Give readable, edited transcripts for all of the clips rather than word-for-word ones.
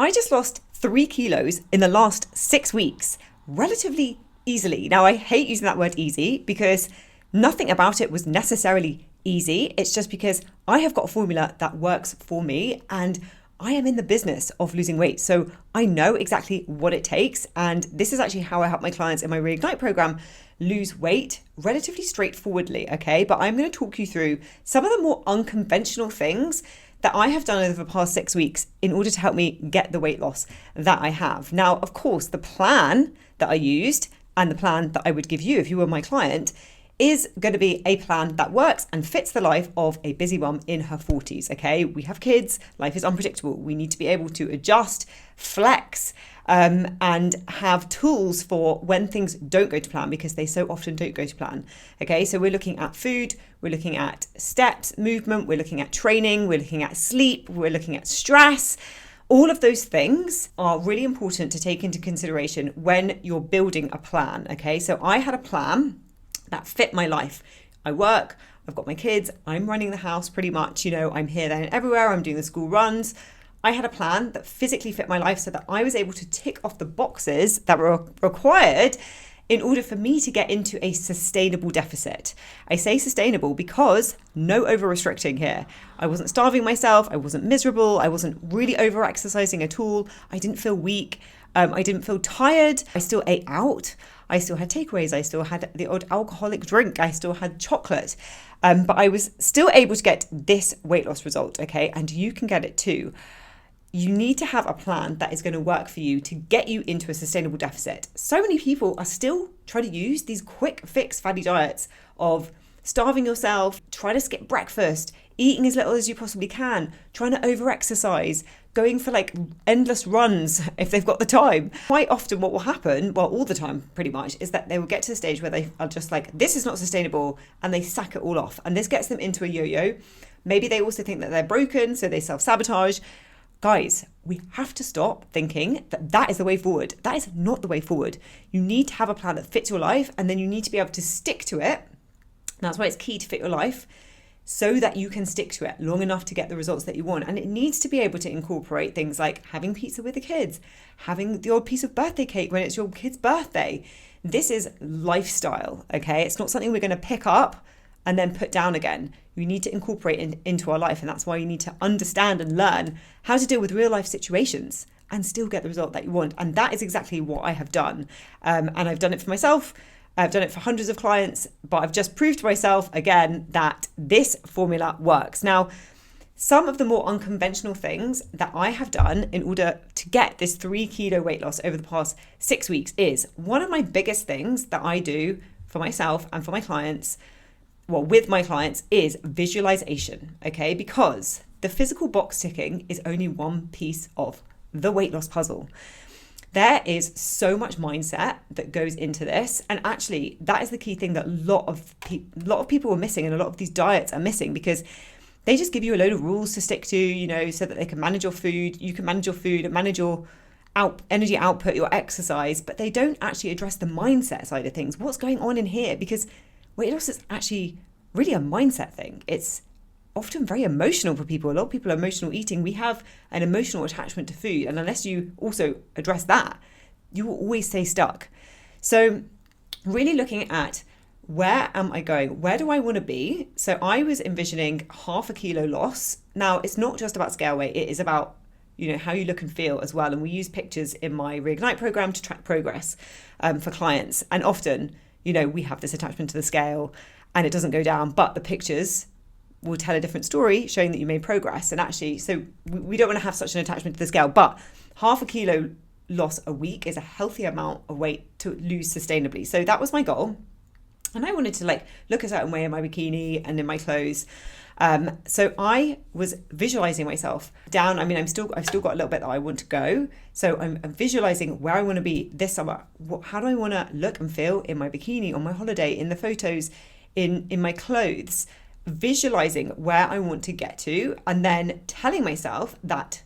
I just lost 3 kilos in the last 6 weeks, relatively easily. Now, I hate using that word easy because nothing about it was necessarily easy. It's just because I have got a formula that works for me and I am in the business of losing weight. So I know exactly what it takes. And this is actually how I help my clients in my Reignite program lose weight relatively straightforwardly. Okay. But I'm going to talk you through some of the more unconventional things that I have done over the past 6 weeks in order to help me get the weight loss that I have. Now, of course, the plan that I used and the plan that I would give you if you were my client is going to be a plan that works and fits the life of a busy mum in her 40s. Okay, we have kids, life is unpredictable. We need to be able to adjust, flex, and have tools for when things don't go to plan, because they so often don't go to plan. Okay, so we're looking at food, we're looking at steps, movement, we're looking at training, we're looking at sleep, we're looking at stress. All of those things are really important to take into consideration when you're building a plan. Okay, so I had a plan that fit my life. I work, I've got my kids, I'm running the house pretty much, I'm here, there and everywhere, I'm doing the school runs. I had a plan that physically fit my life so that I was able to tick off the boxes that were required in order for me to get into a sustainable deficit. I say sustainable because no over restricting here. I wasn't starving myself, I wasn't miserable, I wasn't really over exercising at all, I didn't feel weak, I didn't feel tired, I still ate out, I still had takeaways, I still had the odd alcoholic drink, I still had chocolate, but I was still able to get this weight loss result, okay? And you can get it too. You need to have a plan that is going to work for you to get you into a sustainable deficit. So many people are still trying to use these quick fix fatty diets of starving yourself, trying to skip breakfast, eating as little as you possibly can, trying to over-exercise, going for like endless runs if they've got the time. Quite often what will happen, well, all the time pretty much, is that they will get to the stage where they are just like, this is not sustainable, and they sack it all off. And this gets them into a yo-yo. Maybe they also think that they're broken, so they self-sabotage. Guys, we have to stop thinking that that is the way forward. That is not the way forward. You need to have a plan that fits your life, and then you need to be able to stick to it. That's why it's key to fit your life, so that you can stick to it long enough to get the results that you want. And it needs to be able to incorporate things like having pizza with the kids, having the odd piece of birthday cake when it's your kid's birthday. This is lifestyle, okay? It's not something we're going to pick up and then put down again. You need to incorporate into our life. And that's why you need to understand and learn how to deal with real life situations and still get the result that you want. And that is exactly what I have done. And I've done it for myself. I've done it for hundreds of clients, but I've just proved to myself again that this formula works. Now, some of the more unconventional things that I have done in order to get this 3 kilo weight loss over the past 6 weeks is one of my biggest things that I do for myself and for my clients, well, with my clients, is visualization, okay? Because the physical box ticking is only one piece of the weight loss puzzle. There is so much mindset that goes into this. And actually, that is the key thing that a lot of people are missing, and a lot of these diets are missing, because they just give you a load of rules to stick to, so that they can manage your food. You can manage your food and manage your energy output, your exercise, but they don't actually address the mindset side of things. What's going on in here? Because weight loss is actually really a mindset thing. It's often very emotional for people. A lot of people are emotional eating. We have an emotional attachment to food. And unless you also address that, you will always stay stuck. So really looking at, where am I going? Where do I want to be? So I was envisioning 0.5 kilo loss. Now, it's not just about scale weight. It is about, how you look and feel as well. And we use pictures in my Reignite program to track progress for clients. And often, we have this attachment to the scale and it doesn't go down, but the pictures will tell a different story, showing that you made progress. And actually, so we don't want to have such an attachment to the scale, but 0.5 kilo loss a week is a healthy amount of weight to lose sustainably. So that was my goal. And I wanted to look a certain way in my bikini and in my clothes. So I was visualizing myself down. I mean, I've still got a little bit that I want to go. So I'm visualizing where I want to be this summer. How do I want to look and feel in my bikini, on my holiday, in the photos, in my clothes, visualizing where I want to get to, and then telling myself that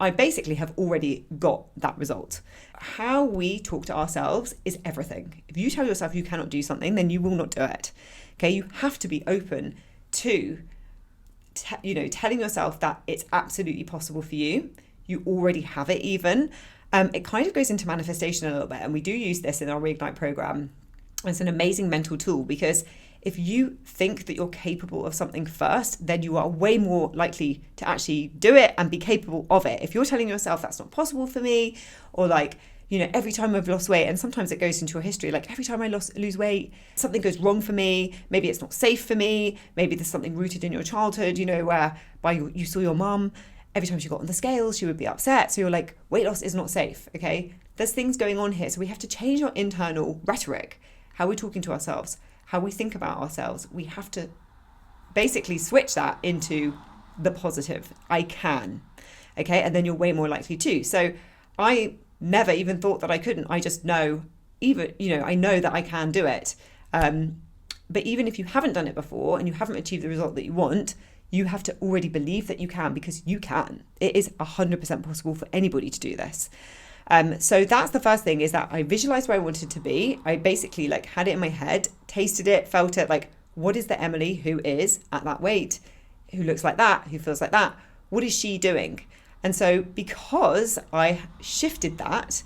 I basically have already got that result. How we talk to ourselves is everything. If you tell yourself you cannot do something, then you will not do it. Okay, you have to be open to telling yourself that it's absolutely possible for you. you already have it even. It kind of goes into manifestation a little bit, and we do use this in our Reignite program. It's an amazing mental tool, because if you think that you're capable of something first, then you are way more likely to actually do it and be capable of it. If you're telling yourself that's not possible for me, or like, every time I've lost weight, and sometimes it goes into your history, like every time I lose weight, something goes wrong for me. Maybe it's not safe for me. Maybe there's something rooted in your childhood, where you saw your mum, every time she got on the scales, she would be upset. So you're like, weight loss is not safe, okay? There's things going on here. So we have to change our internal rhetoric, how we're talking to ourselves, how we think about ourselves. We have to basically switch that into the positive. I can, okay? And then you're way more likely to. So I never even thought that I couldn't. I just know, I know that I can do it. But even if you haven't done it before and you haven't achieved the result that you want, you have to already believe that you can, because you can. It is 100% possible for anybody to do this. So that's the first thing, is that I visualized where I wanted to be. I basically had it in my head, tasted it, felt it, what is the Emily who is at that weight, who looks like that, who feels like that? What is she doing? And so because I shifted that,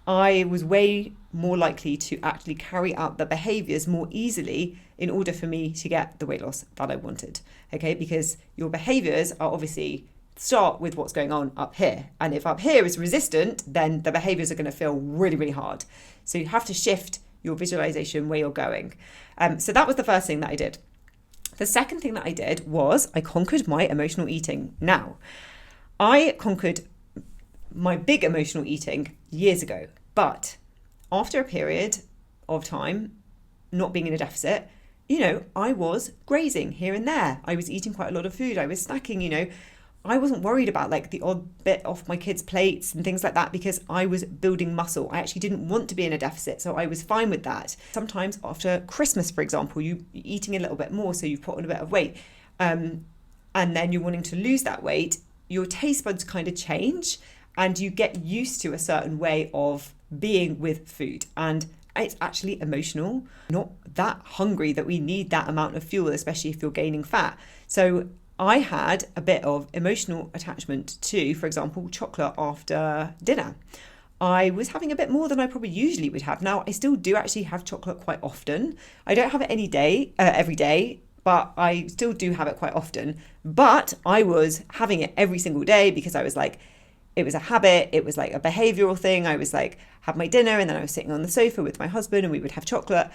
I was way more likely to actually carry out the behaviors more easily in order for me to get the weight loss that I wanted. Okay, because your behaviors are obviously start with what's going on up here. And if up here is resistant, then the behaviors are going to feel really, really hard. So you have to shift your visualization where you're going. So that was the first thing that I did. The second thing that I did was I conquered my emotional eating. Now, I conquered my big emotional eating years ago, but after a period of time not being in a deficit, I was grazing here and there. I was eating quite a lot of food. I was snacking, I wasn't worried about the odd bit off my kids' plates and things like that, because I was building muscle. I actually didn't want to be in a deficit, so I was fine with that. Sometimes after Christmas, for example, you're eating a little bit more, so you've put on a bit of weight, and then you're wanting to lose that weight. Your taste buds kind of change, and you get used to a certain way of being with food. And it's actually emotional, not that hungry that we need that amount of fuel, especially if you're gaining fat. So I had a bit of emotional attachment to, for example, chocolate after dinner. I was having a bit more than I probably usually would have. Now, I still do actually have chocolate quite often. I don't have it every day, but I still do have it quite often. But I was having it every single day because I was it was a habit. It was a behavioral thing. I was had my dinner and then I was sitting on the sofa with my husband and we would have chocolate.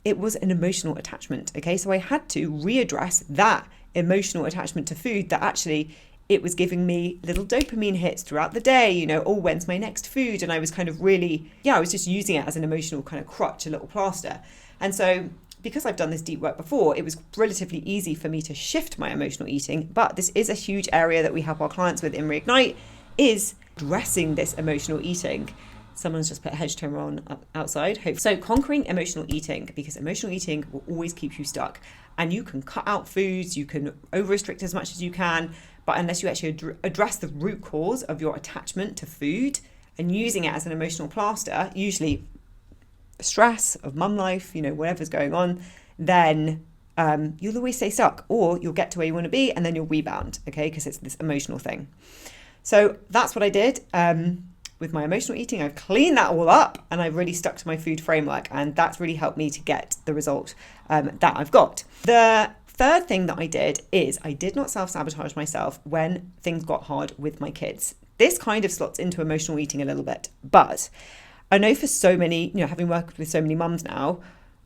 It was an emotional attachment. Okay, so I had to readdress that emotional attachment to food, that actually it was giving me little dopamine hits throughout the day, when's my next food? And I was kind of I was just using it as an emotional kind of crutch, a little plaster. And so because I've done this deep work before, it was relatively easy for me to shift my emotional eating. But this is a huge area that we help our clients with in Reignite, is addressing this emotional eating. Someone's just put a hedge trimmer on outside. So conquering emotional eating, because emotional eating will always keep you stuck. And you can cut out foods, you can over-restrict as much as you can, but unless you actually address the root cause of your attachment to food and using it as an emotional plaster, usually stress of mum life, whatever's going on, then you'll always stay stuck, or you'll get to where you want to be and then you'll rebound, okay, because it's this emotional thing. So that's what I did. With my emotional eating, I've cleaned that all up and I've really stuck to my food framework, and that's really helped me to get the result that I've got. The third thing that I did is I did not self-sabotage myself when things got hard with my kids. This kind of slots into emotional eating a little bit, but I know for so many, having worked with so many mums now,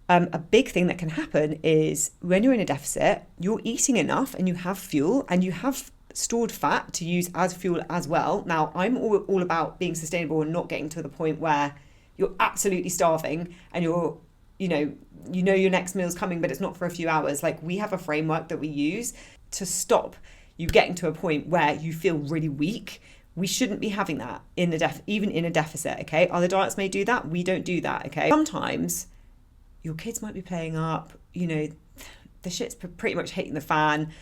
a big thing that can happen is when you're in a deficit, you're eating enough and you have fuel and you have stored fat to use as fuel as well. Now, I'm all about being sustainable and not getting to the point where you're absolutely starving and you know your next meal's coming, but it's not for a few hours. We have a framework that we use to stop you getting to a point where you feel really weak. We shouldn't be having that even in a deficit, okay? Other diets may do that. We don't do that, okay? Sometimes your kids might be playing up, the shit's pretty much hitting the fan.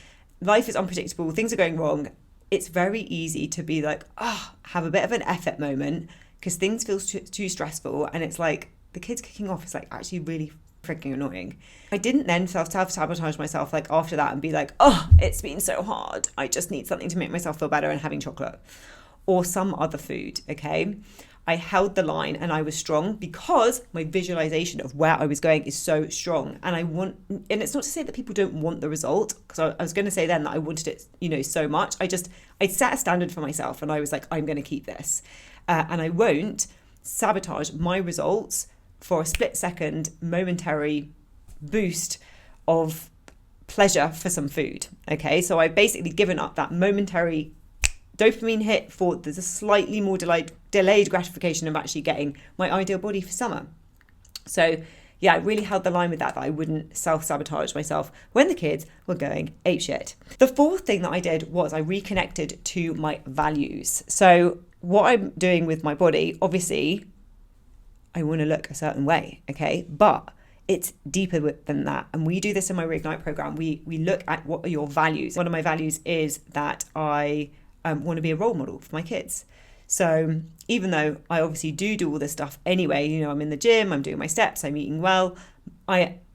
Life is unpredictable. Things are going wrong. It's very easy to be have a bit of an effort moment because things feel too stressful. And it's the kids kicking off is actually really freaking annoying. I didn't then self-sabotage myself like after that and be like, oh, it's been so hard, I just need something to make myself feel better, and having chocolate or some other food, okay? I held the line and I was strong because my visualization of where I was going is so strong. And and it's not to say that people don't want the result, because I was going to say then that I wanted it, so much. I set a standard for myself and I was like, I'm going to keep this. And I won't sabotage my results for a split second, momentary boost of pleasure for some food. Okay. So I've basically given up that momentary dopamine hit for there's a slightly more delayed gratification of actually getting my ideal body for summer. So yeah, I really held the line with that I wouldn't self-sabotage myself when the kids were going apeshit. The fourth thing that I did was I reconnected to my values. So what I'm doing with my body, obviously I want to look a certain way, okay? But it's deeper than that. And we do this in my Reignite program. We look at what are your values. One of my values is that I want to be a role model for my kids. So even though I obviously do all this stuff anyway, I'm in the gym, I'm doing my steps, I'm eating well,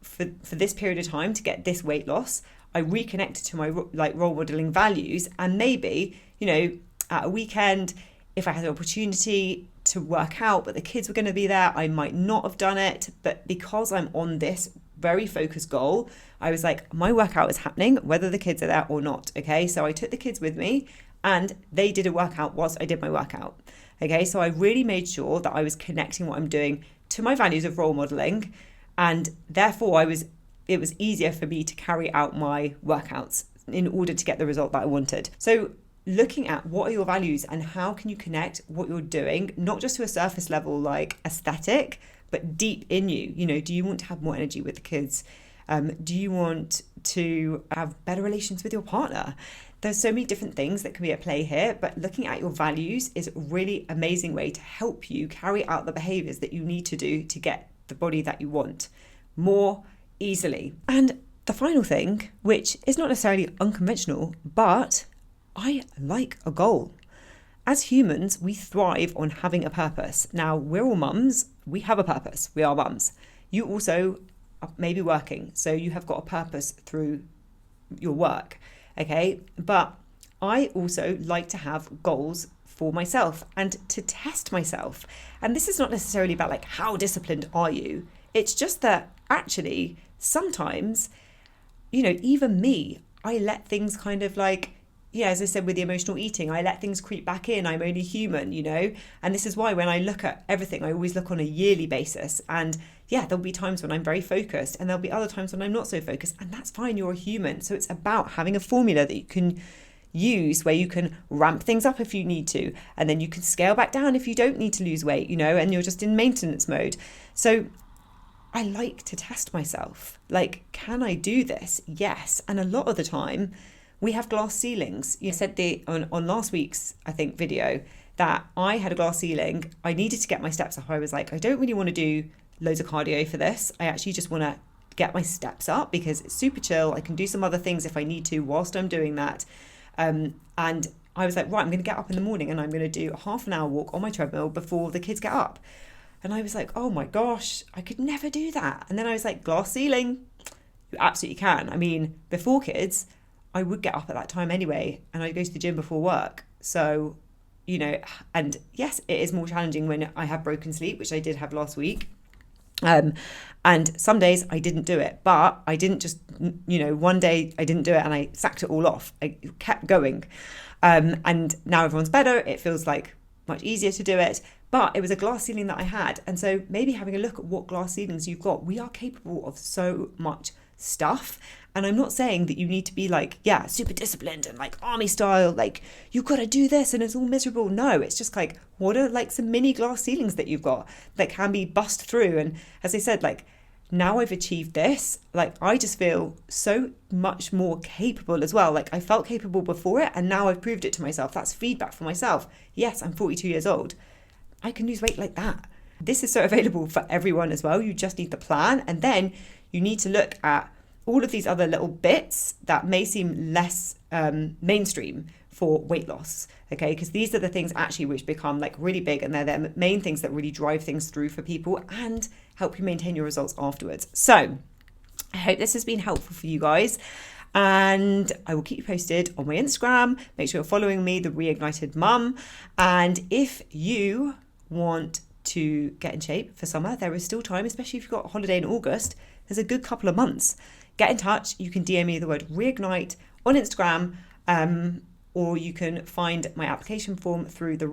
for this period of time to get this weight loss, I reconnected to my role modeling values. And maybe, at a weekend, if I had an opportunity to work out, but the kids were going to be there, I might not have done it. But because I'm on this very focused goal, I was like, my workout is happening, whether the kids are there or not. Okay. So I took the kids with me and they did a workout whilst I did my workout. Okay. So I really made sure that I was connecting what I'm doing to my values of role modeling. And therefore it was easier for me to carry out my workouts in order to get the result that I wanted. So looking at what are your values and how can you connect what you're doing, not just to a surface level like aesthetic, but deep in you. Do you want to have more energy with the kids? Do you want to have better relations with your partner? There's so many different things that can be at play here, but looking at your values is a really amazing way to help you carry out the behaviors that you need to do to get the body that you want more easily. And the final thing, which is not necessarily unconventional, but I like a goal. As humans, we thrive on having a purpose. Now, we're all mums. We have a purpose. We are mums. You also may be working, so you have got a purpose through your work, okay? But I also like to have goals for myself and to test myself. And this is not necessarily about like, how disciplined are you? It's just that actually, sometimes, even me, I let things kind of like, as I said with the emotional eating, I let things creep back in. I'm only human, and this is why when I look at everything, I always look on a yearly basis. And there'll be times when I'm very focused and there'll be other times when I'm not so focused, and that's fine. You're a human. So it's about having a formula that you can use where you can ramp things up if you need to, and then you can scale back down if you don't need to lose weight, and you're just in maintenance mode. So I like to test myself. Like, can I do this? Yes. And a lot of the time, we have glass ceilings. You said on last week's, I think, video that I had a glass ceiling. I needed to get my steps up. I was like, I don't really want to do loads of cardio for this. I actually just want to get my steps up because it's super chill. I can do some other things if I need to whilst I'm doing that. And I was like, right, I'm going to get up in the morning and I'm going to do a half an hour walk on my treadmill before the kids get up. And I was like, oh my gosh, I could never do that. And then I was like, glass ceiling, you absolutely can. I mean, before kids, I would get up at that time anyway, and I'd go to the gym before work. So, and yes, it is more challenging when I have broken sleep, which I did have last week. And some days I didn't do it, but I didn't just, one day I didn't do it and I sacked it all off. I kept going. And now everyone's better. It feels like much easier to do it, but it was a glass ceiling that I had. And so maybe having a look at what glass ceilings you've got, we are capable of so much stuff. And I'm not saying that you need to be like, super disciplined and like army style, like you've got to do this and it's all miserable. No, it's just like, what are like some mini glass ceilings that you've got that can be bust through? And as I said, like now I've achieved this, like I just feel so much more capable as well. Like I felt capable before it and now I've proved it to myself. That's feedback for myself. Yes, I'm 42 years old. I can lose weight like that. This is so available for everyone as well. You just need the plan, and then you need to look at all of these other little bits that may seem less mainstream for weight loss, okay? Because these are the things actually which become like really big, and they're the main things that really drive things through for people and help you maintain your results afterwards. So I hope this has been helpful for you guys. And I will keep you posted on my Instagram. Make sure you're following me, the Reignited Mum. And if you want to get in shape for summer, there is still time, especially if you've got a holiday in August. There's a good couple of months. Get in touch. You can DM me the word Reignite on Instagram, or you can find my application form through the